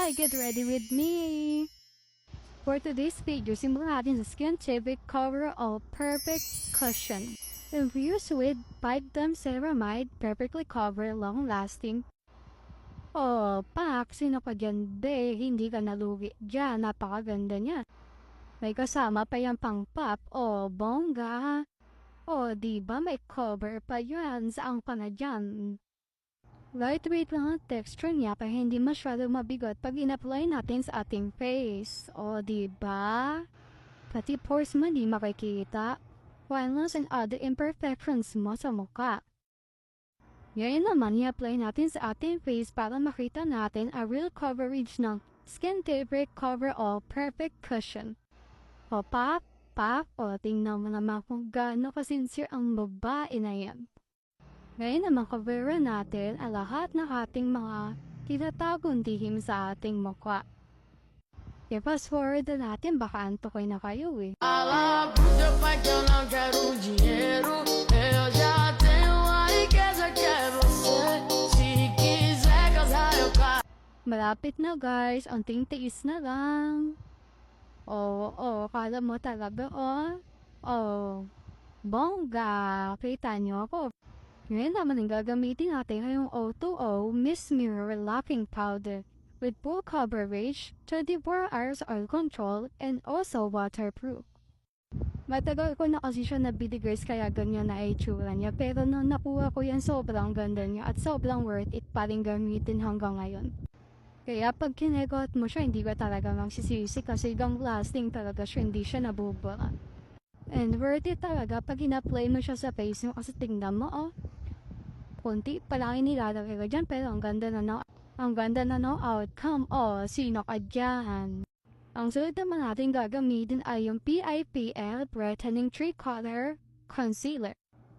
Hi, get ready with me! For today's video, simulan natin sa Skintivic Cover All Perfect Cushion. Infused with 5-time ceramide, perfectly cover, long-lasting. Oh, pak, sino ka dyan, be? Hindi ka nalugi dyan, napakaganda niya. May kasama pa yung pang-pop, oh, bongga. Oh, diba may cover pa yan, saan ka na dyan? Lightweight lang ang texture niya pa hindi masyadong mabigat pag in-apply natin sa ating face. O, diba? Pati pores mo di makikita. Fines and other imperfections mo sa mukha. Ngayon naman i-apply natin sa ating face para makita natin ang real coverage ng Skintivic Cover All Perfect Cushion. O, pak, o, tingnan mo naman kung gaano ka-sincere ang babae na yan. Ngayon naman coveran natin ang lahat ng ating mga tinatagong lihim sa ating mukha. I-fast forward na natin, baka antokoy na kayo eh. Fala pro teu pai que eu não quero dinheiro. Eu já tenho a riqueza que é você. Se quiser casar, eu caso. Malapit na guys, unting tiis na lang. Oo, kala mo talaga bongga, kita nyo ako. Ngayon naman ang gagamitin natin ay yung O2O Mist Mirror Locking Powder with full coverage, 24 hours oil control, and also waterproof. Matagal ko na kasi siya nabili guys kaya ganyan na itsura niya, pero nung nakuha ko yan sobrang ganda niya at sobrang worth it pa rin gamitin hanggang ngayon. Kaya pag kinegot mo siya hindi ka talaga magsisisi kasi gang lasting talaga siya, hindi siya nabubura. And worth it talaga pag in-apply mo siya sa face mo kasi tingnan mo konti pa lang nilalagay ko dyan pero ang ganda na no outcome. Sino ka dyan? Ang sunod naman natin gagamitin ay yung PIPL Brightening 3-Color Concealer.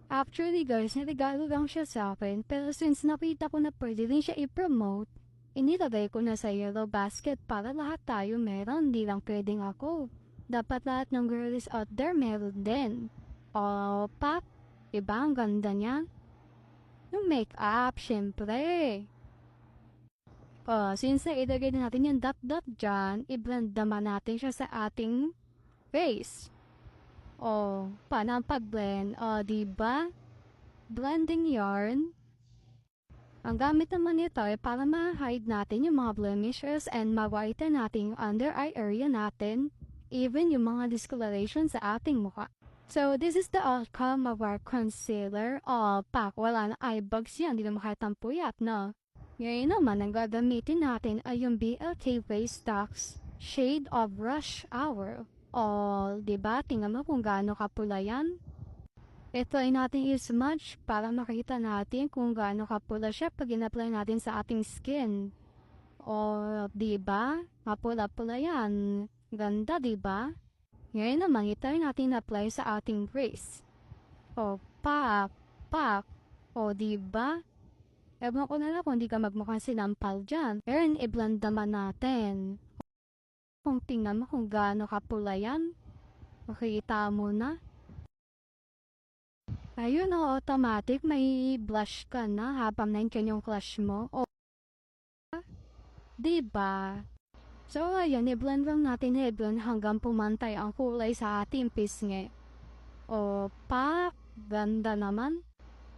Actually guys, niregalo lang siya sa akin pero since nakita ko na pwede din siya i-promote, inilagay ko na sa yellow basket para lahat tayo meron, di lang pwedeng ako. Dapat lahat ng girls out there meron din. Pak, diba ang ganda niya? Yung make-up, syempre. Since ilagay na natin yung dot dyan, i-blend naman natin siya sa ating face. Paano ang pag-blend? Diba? Blending yarn. Ang gamit naman nito ay para ma-hide natin yung mga blemishes and ma-whiten natin yung under eye area natin, even yung mga discoloration sa ating mukha. So, this is the outcome of our concealer. Pak, wala na eye bags yan, hindi na makita ang puyat, no? Ngayon naman, ang gagamitin natin ay yung BLK Face Stocks Shade of Rush Hour. Diba? Tingnan mo kung gaano kapula yan. Ito ay natin i-smudge para makita natin kung gaano kapula siya pag in-apply natin sa ating skin. Diba? Mapula-pula yan. Ganda, diba? Ngayon naman, ito ay natin apply sa ating face. Pak. Diba? Ewan ko na lang kung di ka magmukhang sinampal dyan. Pero i-blend naman natin. Kung tingnan mo kung gaano kapula yan, makikita mo na. Ayun automatic, may blush ka na habang nandiyan yung blush mo. Diba? So, ayan, i-blend lang natin hanggang pumantay ang kulay sa ating pisngi. Pak, ganda naman.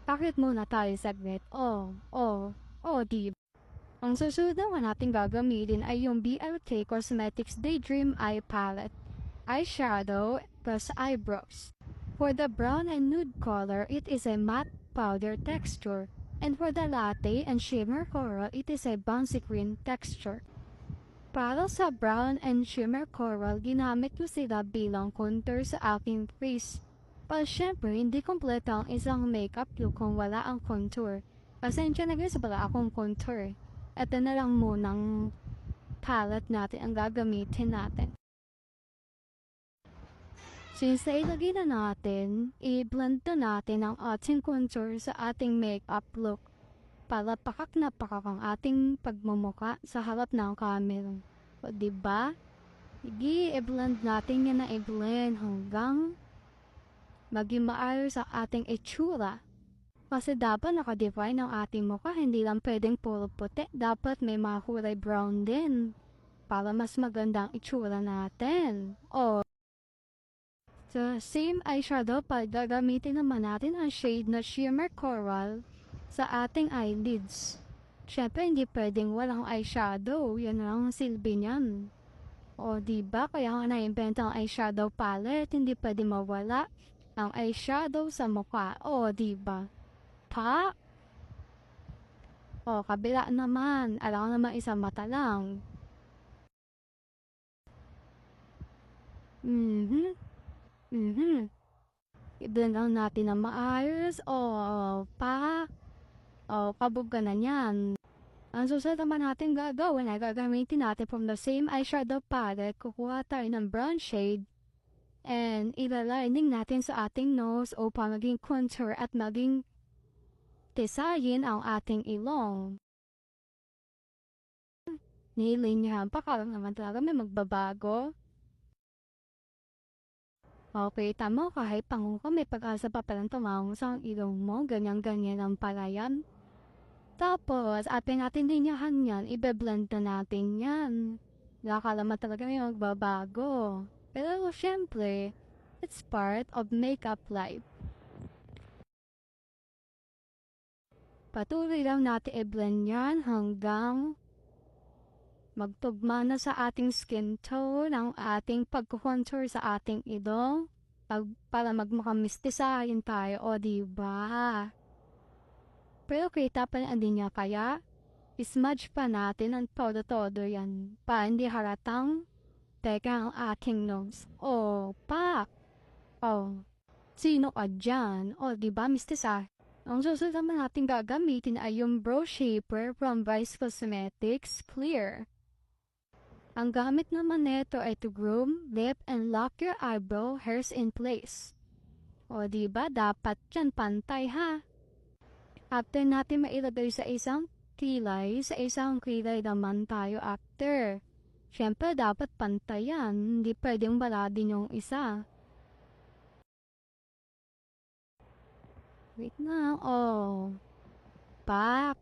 Bakit muna tayo saglit? Diba? Ang susunod naman natin gagamitin ay yung BLK Cosmetics Daydream Eye Palette, eyeshadow plus eyebrows. For the brown and nude color, it is a matte powder texture. And for the latte and shimmer coral, it is a bouncy green texture. Para sa brown and shimmer coral, ginamit ko sila bilang contour sa aking face. Pero syempre, hindi kompleto ang isang makeup look kung wala ang contour. Pasensya na guys, wala akong contour. Ito na lang munang palette natin ang gagamitin natin. Since ilagay na natin, i-blend na natin ang ating contour sa ating makeup look. Para pakak na pakak ang ating pagmumuka sa harap ng camera. Diba? I-blend natin yan na i-blend hanggang maging maayos sa ating itsura. Kasi dapat nakadefine ang ating mukha, hindi lang pwedeng puro puti. Dapat may mga kulay brown din para mas magandang itsura natin. O, sa same eyeshadow, pag gagamitin naman natin ang shade na Shimmer Coral sa ating eyelids. Syempre, hindi pwedeng walang eyeshadow. Yan lang ang silbi niyan. O, diba? Kaya nga na-invent ang eyeshadow palette. Hindi pwede mawala ang eyeshadow sa mukha. O, diba? Pa? O, kabila naman. Alam ko naman isang mata lang. I-blend lang natin na maayos. O, pa? O, kabog ka na yan. Ang susunod naman natin gagawin ay gagamitin natin from the same eyeshadow palette. Kukuha tayo ng brown shade. And ilalining natin sa ating nose upang maging contour at maging design ang ating ilong. Nilinyahan pa ka lang naman talaga may magbabago. Okay, tama kahit pango ka may pag-asa pa palang tumawang sa ilong mo. Ganyan-ganyan ang palayan. Tapos, atin natin linyahan yan. Ibe-blend na natin yan. Nakakala mo talaga may magbabago. Pero syempre, it's part of makeup life. Patuloy lang natin i-blend yan hanggang magtugma na sa ating skin tone ang ating pag-contour sa ating ilong para magmakamistisahin tayo, o diba? Pero kita pa din niya kaya ismudge pa natin ang todo-todo yan para hindi haratang teka ang aking nose. O, pak! O, sino ka dyan? O, diba, mistisa? Ang susunod naman natin gagamitin ay yung Brow Shaper from Vice Cosmetics Clear. Ang gamit naman nito ay to groom, lip, and lock your eyebrow hairs in place. O, diba, dapat yan pantay ha? After natin mailagay sa isang kilay naman tayo after. Siyempre, dapat pantay yan. Hindi pwedeng baladin yung isa. Wait na. Oh. Pak.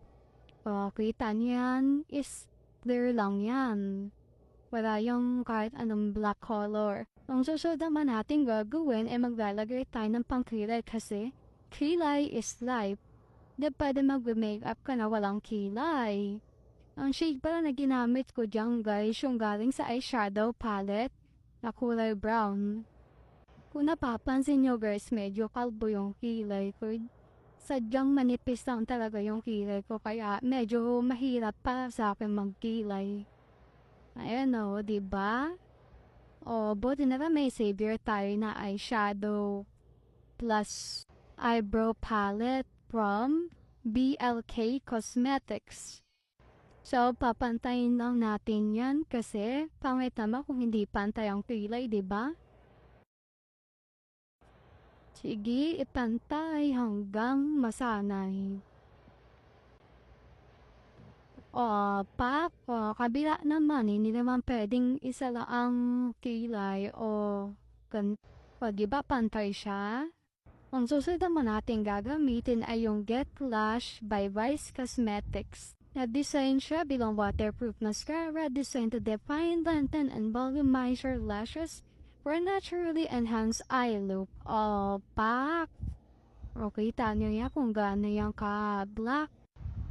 Oh, kita niyan is clear lang yan. Wala yung kahit anong black color. Ang susunod naman natin gagawin ay maglalagay tayo ng pangkilay kasi kilay is life. Di pwede mag-makeup ka na walang kilay. Ang shade pala na ginamit ko dyan guys, yung galing sa eyeshadow palette na kulay brown. Kung napapansin nyo guys, medyo kalbo yung kilay ko. Sadyang manipis lang talaga yung kilay ko kaya medyo mahirap para sa akin magkilay. Ayan o, diba? O, buti na ba may savior tayo na eyeshadow plus eyebrow palette from BLK Cosmetics. So, papantayin lang natin yan kasi pangit naman kung hindi pantay ang kilay, diba? Sige, ipantay hanggang masanay. O, pak, o, kabila naman, hindi naman pwedeng isa lang ang kilay o diba pantay siya? Ang susunod naman natin gagamitin ay yung Get Lash by Vice Cosmetics. Na-design siya bilang waterproof mascara designed to define, lengthen, and volumize your lashes for a naturally enhanced eye look. Oh, pak! Okay, tanyo yan kung gaano yan ka-black.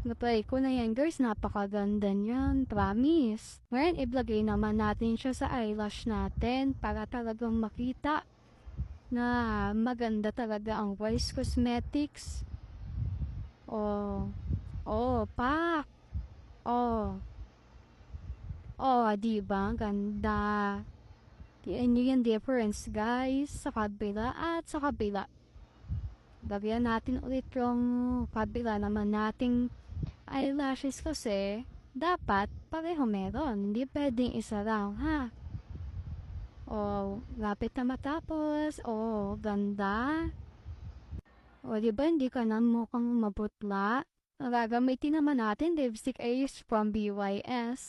Napay ko na yan guys, napakaganda niyan, promise. Ngayon, iblagay naman natin siya sa eyelash natin para talagang makita na maganda talaga ang Vice Cosmetics. Oh, pak! Diba? Ganda. Yan yung difference guys sa kabila at sa kabila. Lagyan natin ulit yung kabila naman nating eyelashes kasi dapat pareho meron. Hindi pwedeng isa lang ha. Lapit na matapos. Ganda. Diba hindi ka na mukhang mabutla? Gagamitin naman natin lipstick Ace from BYS.